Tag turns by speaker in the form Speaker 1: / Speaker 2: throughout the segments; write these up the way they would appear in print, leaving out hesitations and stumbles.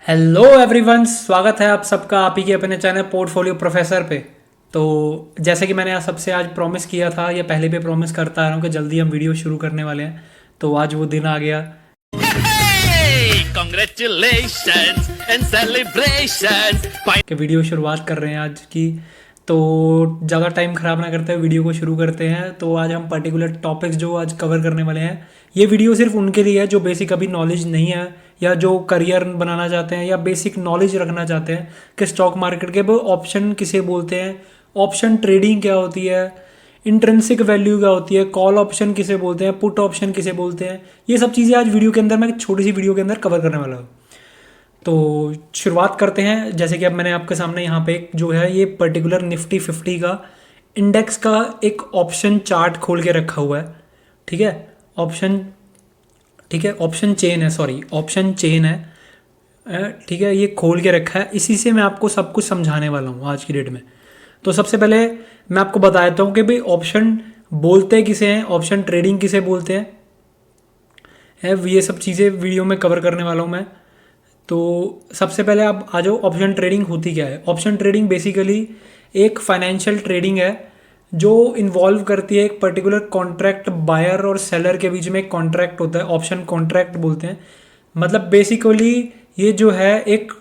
Speaker 1: Hello everyone, स्वागत है आप सबका आप ही के अपने चैनल पोर्टफोलियो प्रोफेसर पे। तो जैसे कि मैंने आप सबसे आज प्रॉमिस किया था, या पहले भी प्रॉमिस करता आ रहा हूँ कि जल्दी हम वीडियो शुरू करने वाले हैं। तो आज वो दिन आ गया।
Speaker 2: Hey! Congratulations and celebrations!
Speaker 1: कि वीडियो शुरुआत कर रहे हैं आज की। तो ज़्यादा टाइम ख़राब ना करते हुए वीडियो को शुरू करते हैं। तो आज हम पर्टिकुलर टॉपिक्स जो आज कवर करने वाले हैं, ये वीडियो सिर्फ उनके लिए है जो बेसिक अभी नॉलेज नहीं है, या जो करियर बनाना चाहते हैं, या बेसिक नॉलेज रखना चाहते हैं कि स्टॉक मार्केट के वो ऑप्शन किसे बोलते हैं, ऑप्शन ट्रेडिंग क्या होती है, इंट्रिंसिक वैल्यू क्या होती है, कॉल ऑप्शन किसे बोलते हैं, पुट ऑप्शन किसे बोलते हैं। ये सब चीज़ें आज वीडियो के अंदर मैं एक छोटी सी वीडियो के अंदर कवर करने वाला हूँ। तो शुरुआत करते हैं। जैसे कि अब मैंने आपके सामने यहाँ पे एक जो है ये पर्टिकुलर निफ्टी 50 का इंडेक्स का एक ऑप्शन चार्ट खोल के रखा हुआ है। ठीक है, ऑप्शन चेन है, सॉरी ऑप्शन चेन है। ठीक है, ये खोल के रखा है, इसी से मैं आपको सब कुछ समझाने वाला हूँ आज की डेट में। तो सबसे पहले मैं आपको बता देता हूँ कि भाई ऑप्शन बोलते किसे हैं, ऑप्शन ट्रेडिंग किसे बोलते हैं, ये सब चीज़ें वीडियो में कवर करने वाला हूँ मैं। तो सबसे पहले आप आ जाओ, ऑप्शन ट्रेडिंग होती क्या है। ऑप्शन ट्रेडिंग बेसिकली एक फाइनेंशियल ट्रेडिंग है जो इन्वॉल्व करती है एक पर्टिकुलर कॉन्ट्रैक्ट, बायर और सेलर के बीच में एक कॉन्ट्रैक्ट होता है, ऑप्शन कॉन्ट्रैक्ट बोलते हैं। मतलब बेसिकली ये जो है एक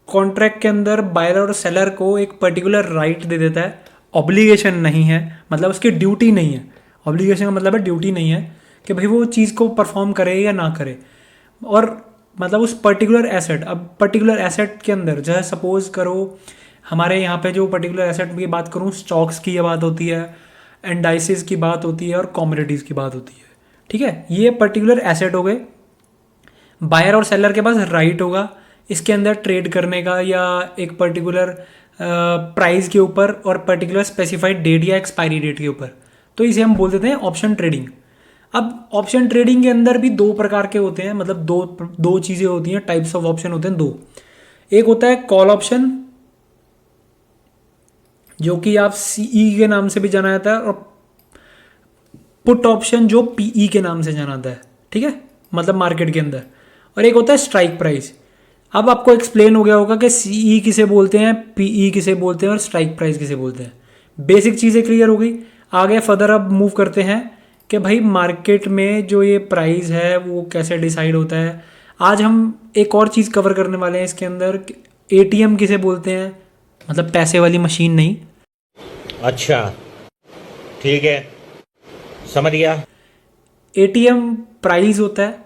Speaker 1: कॉन्ट्रैक्ट के अंदर बायर और सेलर को एक पर्टिकुलर राइट दे देता है। ऑब्लिगेशन नहीं है, मतलब उसकी ड्यूटी नहीं है। ऑब्लिगेशन का मतलब है ड्यूटी नहीं है कि भाई वो चीज़ को परफॉर्म करे या ना करे। और मतलब उस पर्टिकुलर एसेट, अब पर्टिकुलर एसेट के अंदर जो है, सपोज करो हमारे यहाँ पे जो पर्टिकुलर एसेट की बात करूँ, स्टॉक्स की ये बात होती है, इंडाइसिस की बात होती है और कमोडिटीज़ की बात होती है। ठीक है, ये पर्टिकुलर एसेट हो गए। बायर और सेलर के पास राइट होगा इसके अंदर ट्रेड करने का, या एक पर्टिकुलर प्राइस के ऊपर और पर्टिकुलर स्पेसिफाइड डेट या एक्सपायरी डेट के ऊपर। तो इसे हम बोल देते हैं ऑप्शन ट्रेडिंग। अब ऑप्शन ट्रेडिंग के अंदर भी दो प्रकार के होते हैं, मतलब दो चीज़ें होती हैं, टाइप्स ऑफ ऑप्शन होते हैं दो। एक होता है कॉल ऑप्शन, जो कि आप सीई के नाम से भी जाना जाता है, और पुट ऑप्शन जो पीई के नाम से जाना जाता है। ठीक है, मतलब मार्केट के अंदर। और एक होता है स्ट्राइक प्राइस। अब आपको एक्सप्लेन हो गया होगा कि सीई किसे बोलते हैं, पीई किसे बोलते हैं और स्ट्राइक प्राइस किसे बोलते हैं। बेसिक चीज़ें क्लियर हो गई। आगे फर्दर अब मूव करते हैं कि भाई मार्केट में जो ये प्राइस है वो कैसे डिसाइड होता है। आज हम एक और चीज़ कवर करने वाले हैं इसके अंदर, एटीएम किसे बोलते हैं, मतलब पैसे वाली मशीन नहीं।
Speaker 3: अच्छा, ठीक है, समझ गया।
Speaker 1: एटीएम प्राइस होता है,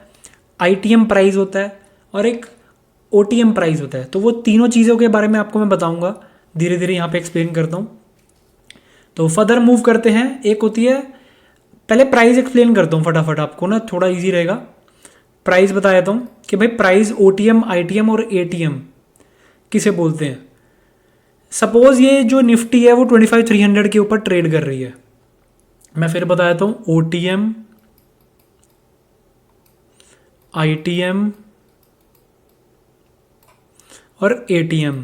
Speaker 1: आईटीएम प्राइस होता है, और एक ओटीएम प्राइस होता है। तो वो तीनों चीज़ों के बारे में आपको मैं बताऊंगा, धीरे धीरे यहाँ पे एक्सप्लेन करता हूँ। तो फर्दर मूव करते हैं। एक होती है, पहले प्राइस एक्सप्लेन करता हूँ फटाफट, आपको ना थोड़ा इजी रहेगा। प्राइस बता देता हूँ कि भाई प्राइस ओटीएम, आईटीएम और एटीएम किसे बोलते हैं। सपोज ये जो निफ्टी है वो 25,300 के ऊपर ट्रेड कर रही है। मैं फिर बता देता हूँ, ओटीएम, आईटीएम और एटीएम।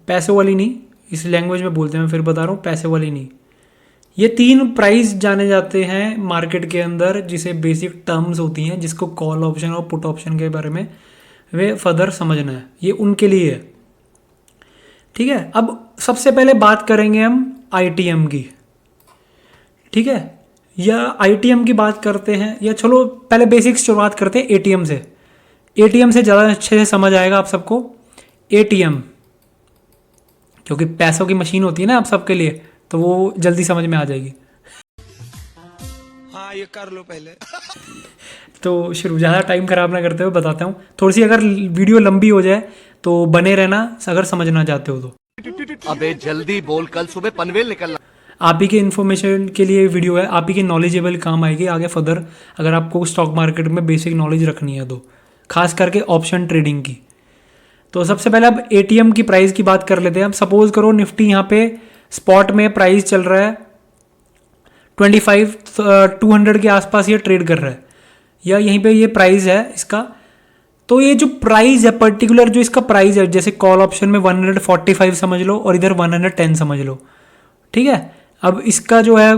Speaker 1: पैसे वाली नहीं, इस लैंग्वेज में बोलते हैं, मैं फिर बता रहा हूँ, पैसे वाली नहीं। ये तीन प्राइस जाने जाते हैं मार्केट के अंदर, जिसे बेसिक टर्म्स होती हैं, जिसको कॉल ऑप्शन और पुट ऑप्शन के बारे में वे फर्दर समझना है, ये उनके लिए है। ठीक है, अब सबसे पहले बात करेंगे हम आईटीएम की। ठीक है, या आईटीएम की बात करते हैं, या चलो पहले बेसिक्स शुरुआत करते हैं एटीएम से। एटीएम से ज़्यादा अच्छे से समझ आएगा आप सबको। एटीएम क्योंकि पैसों की मशीन होती है ना आप सबके लिए, तो वो जल्दी समझ में आ जाएगी।
Speaker 4: हाँ, ये कर लो पहले।
Speaker 1: तो शुरू, ज़्यादा टाइम खराब ना करते हुए बताता हूँ। थोड़ी सी अगर वीडियो लंबी हो जाए तो बने रहना, अगर समझना चाहते हो तो।
Speaker 2: अबे जल्दी बोल, कल सुबह पनवेल निकलना।
Speaker 1: आप ही के इन्फॉर्मेशन के लिए वीडियो है, आप ही की नॉलेजेबल काम आएगी आगे फर्दर, अगर आपको स्टॉक मार्केट में बेसिक नॉलेज रखनी है तो, खास करके ऑप्शन ट्रेडिंग की। तो सबसे पहले अब एटीएम की प्राइस की बात कर लेते हैं। अब सपोज करो निफ्टी यहाँ पे स्पॉट में प्राइस चल रहा है 25,200 के आसपास, ये ट्रेड कर रहा है, या यहीं पे ये प्राइस है इसका। तो ये जो प्राइस है पर्टिकुलर, जो इसका प्राइस है, जैसे कॉल ऑप्शन में 145 समझ लो और इधर 110 समझ लो। ठीक है, अब इसका जो है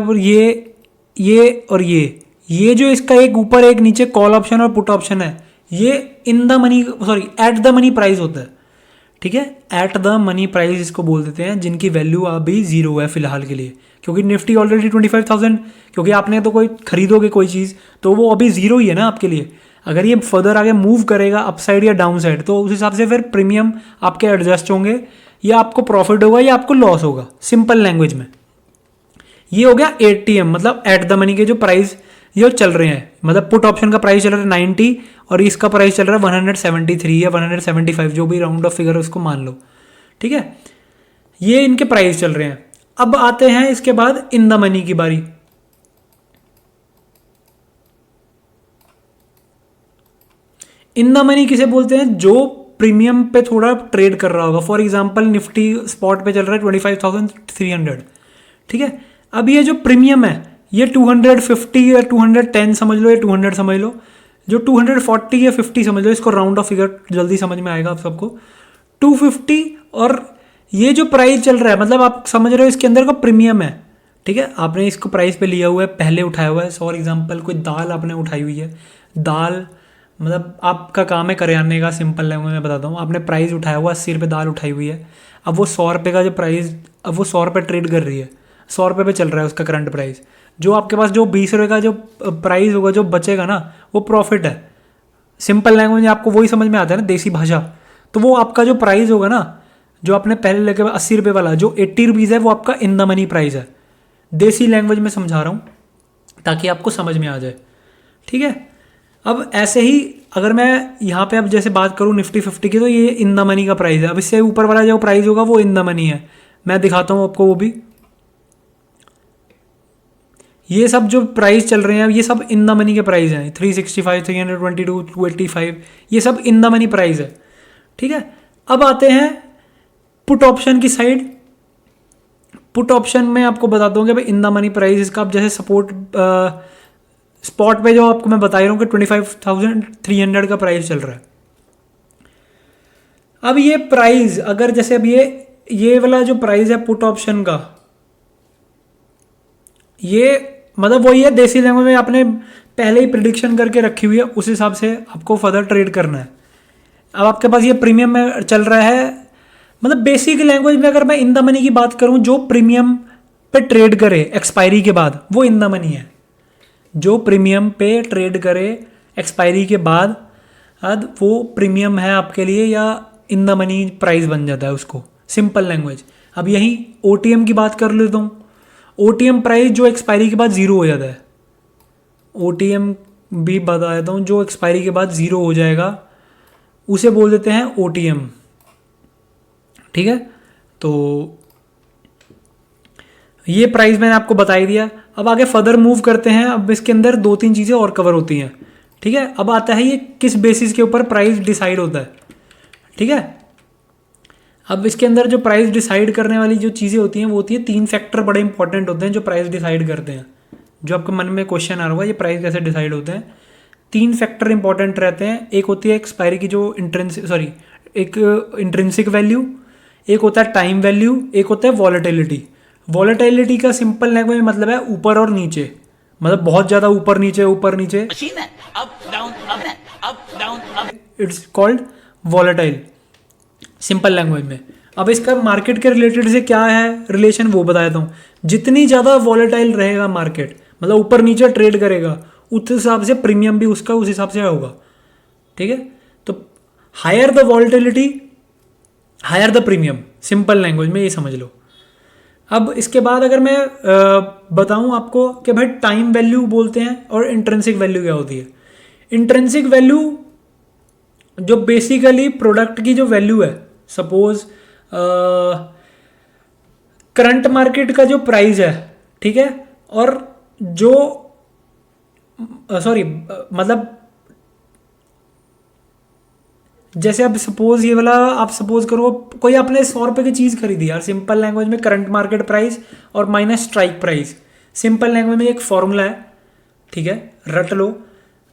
Speaker 1: ये और ये जो इसका एक ऊपर एक नीचे कॉल ऑप्शन और पुट ऑप्शन है, ये in the money, sorry at the money price होता है, ठीक है। एट द मनी प्राइस इसको बोल देते हैं, जिनकी वैल्यू अभी जीरो है फिलहाल के लिए, क्योंकि निफ्टी ऑलरेडी 25,000, क्योंकि आपने तो कोई खरीदोगे कोई चीज़ तो वो अभी जीरो ही है ना आपके लिए। अगर ये फर्दर आगे मूव करेगा अपसाइड या डाउन साइड तो उस हिसाब से फिर प्रीमियम आपके एडजस्ट होंगे, या आपको प्रॉफिट होगा या आपको लॉस होगा, सिंपल लैंग्वेज में। ये हो गया एटीएम, मतलब एट द मनी के जो प्राइस ये चल रहे हैं, मतलब पुट ऑप्शन का प्राइस चल रहा है 90 और इसका प्राइस चल रहा है 173 या 175, जो भी राउंड ऑफ फिगर उसको मान लो, ठीक है। ये इनके प्राइस चल रहे हैं। अब आते हैं इसके बाद इन द मनी की बारी। इन द मनी किसे बोलते हैं? जो प्रीमियम पे थोड़ा ट्रेड कर रहा होगा। फॉर एग्जांपल निफ्टी स्पॉट पे चल रहा है 25,300, ठीक है। अब ये जो प्रीमियम है ये 250 या 210 समझ लो या 200 समझ लो, जो 240 या 50 समझ लो, इसको राउंड ऑफ फिगर जल्दी समझ में आएगा आप सबको। 250 और ये जो प्राइस चल रहा है, मतलब आप समझ रहे हो इसके अंदर का प्रीमियम है, ठीक है। आपने इसको प्राइस पे लिया हुआ है, पहले उठाया हुआ है। फॉर एग्जांपल कोई दाल आपने उठाई हुई है, दाल मतलब आपका काम है करियाने का, सिंपल लैंग्वेज में बताता हूँ। आपने प्राइस उठाया हुआ 80 रुपये दाल उठाई हुई है। अब वो 100 रुपये का जो प्राइस, अब वो 100 रुपये ट्रेड कर रही है, 100 रुपये पे चल रहा है उसका करंट प्राइस। जो आपके पास जो 20 रुपये का जो प्राइस होगा जो बचेगा ना, वो प्रॉफिट है। सिंपल लैंग्वेज में आपको वही समझ में आता है ना, देसी भाषा। तो वो आपका जो प्राइस होगा ना, जो आपने पहले लेके 80 रुपये वाला, जो 80 रुपीज़ है, वो आपका इन द मनी प्राइस है। देसी लैंग्वेज में समझा रहा हूँ ताकि आपको समझ में आ जाए, ठीक है। अब ऐसे ही अगर मैं यहाँ पे अब जैसे बात करूँ निफ्टी 50 की, तो ये इन द मनी का प्राइस है। अब इससे ऊपर वाला जो प्राइस होगा वो इन द मनी है। मैं दिखाता हूँ आपको वो भी। ये सब जो प्राइस चल रहे हैं ये सब इन द मनी के प्राइस हैं। 365, 322, 285, ये सब इन द मनी प्राइस है, ठीक है। अब आते हैं पुट ऑप्शन की साइड। पुट ऑप्शन में आपको बताता हूँ कि भाई इन द मनी प्राइस इसका, अब जैसे सपोर्ट स्पॉट पे जो आपको मैं बता रहा हूँ कि 25,300 का प्राइस चल रहा है। अब ये प्राइस अगर जैसे अब ये वाला जो प्राइस है पुट ऑप्शन का, ये मतलब वही है, देसी लैंग्वेज में आपने पहले ही प्रिडिक्शन करके रखी हुई है, उस हिसाब से आपको फर्दर ट्रेड करना है। अब आपके पास ये प्रीमियम में चल रहा है, मतलब बेसिक लैंग्वेज में अगर मैं इन द मनी की बात करूं, जो प्रीमियम पे ट्रेड करे एक्सपायरी के बाद वो इन द मनी है। जो प्रीमियम पे ट्रेड करे एक्सपायरी के बाद वो प्रीमियम है आपके लिए, या इन द मनी प्राइस बन जाता है उसको, सिंपल लैंग्वेज। अब यहीं ओटीएम की बात कर लेता हूँ। ओटीएम प्राइस जो एक्सपायरी के बाद ज़ीरो हो जाता है, ओटीएम भी बता देता हूँ, जो एक्सपायरी के बाद ज़ीरो हो जाएगा उसे बोल देते हैं ओटीएम, ठीक है। तो ये प्राइस मैंने आपको बता ही दिया। अब आगे फर्दर मूव करते हैं। अब इसके अंदर 2-3 चीज़ें और कवर होती हैं, ठीक है। अब आता है ये किस बेसिस के ऊपर प्राइस डिसाइड होता है, ठीक है। अब इसके अंदर जो प्राइस डिसाइड करने वाली जो चीज़ें होती हैं वो होती है 3 फैक्टर बड़े इंपॉर्टेंट होते हैं जो प्राइस डिसाइड करते हैं। जो आपके मन में क्वेश्चन आ रहा होगा ये प्राइस कैसे डिसाइड होते हैं, 3 फैक्टर इंपॉर्टेंट रहते हैं। एक होती है एक्सपायरी की जो इंट्रिंसिक वैल्यू, एक होता है टाइम वैल्यू, एक होता है वॉलेटिलिटी। वॉलेटिलिटी का सिंपल लैंग्वेज में मतलब है ऊपर और नीचे, मतलब बहुत ज़्यादा ऊपर नीचे ऊपर नीचे,
Speaker 2: मशीन है, up down up down up.
Speaker 1: It's called volatile, simple language में। अब इसका मार्केट के रिलेटेड से क्या है रिलेशन वो बता देता हूँ। जितनी ज़्यादा वॉलेटाइल रहेगा मार्केट, मतलब ऊपर नीचे ट्रेड करेगा, उस हिसाब से प्रीमियम भी उसका उस हिसाब से होगा, ठीक है। तो higher the volatility higher the premium, simple language में ये समझ लो। अब इसके बाद अगर मैं बताऊं आपको कि भाई टाइम वैल्यू बोलते हैं और इंट्रिंसिक वैल्यू क्या होती है। इंट्रिंसिक वैल्यू जो बेसिकली प्रोडक्ट की जो वैल्यू है, सपोज करंट मार्केट का जो प्राइस है, ठीक है, और जो मतलब जैसे अब सपोज ये वाला आप सपोज करो कोई आपने 100 रुपये की चीज़ खरीदी यार, सिंपल लैंग्वेज में करंट मार्केट प्राइस और minus strike price. Simple language में एक फॉर्मूला है, ठीक है, रट लो।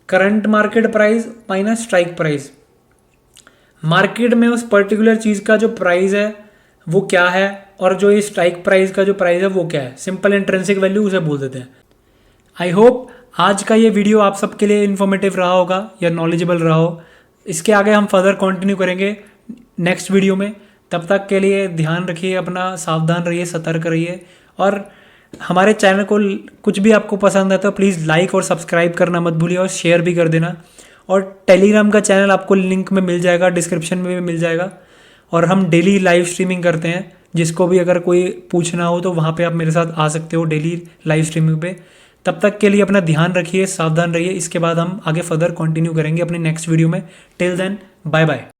Speaker 1: Current market price minus strike price. Market में उस पर्टिकुलर चीज़ का जो प्राइस है वो क्या है, और जो ये स्ट्राइक प्राइस का जो प्राइस है वो क्या है। सिंपल इंट्रिंसिक वैल्यू उसे बोल देते हैं। आई होप आज का ये वीडियो आप सबके लिए इन्फॉर्मेटिव रहा होगा या नॉलेजेबल रहा हो। इसके आगे हम फर्दर कंटिन्यू करेंगे नेक्स्ट वीडियो में। तब तक के लिए ध्यान रखिए अपना, सावधान रहिए, सतर्क रहिए। और हमारे चैनल को कुछ भी आपको पसंद है तो प्लीज़ लाइक और सब्सक्राइब करना मत भूलिए और शेयर भी कर देना। और टेलीग्राम का चैनल आपको लिंक में मिल जाएगा, डिस्क्रिप्शन में भी मिल जाएगा। और हम डेली लाइव स्ट्रीमिंग करते हैं, जिसको भी अगर कोई पूछना हो तो वहाँ पे आप मेरे साथ आ सकते हो डेली लाइव स्ट्रीमिंग पे। तब तक के लिए अपना ध्यान रखिए, सावधान रहिए। इसके बाद हम आगे फर्दर कंटिन्यू करेंगे अपने नेक्स्ट वीडियो में। Till then bye bye.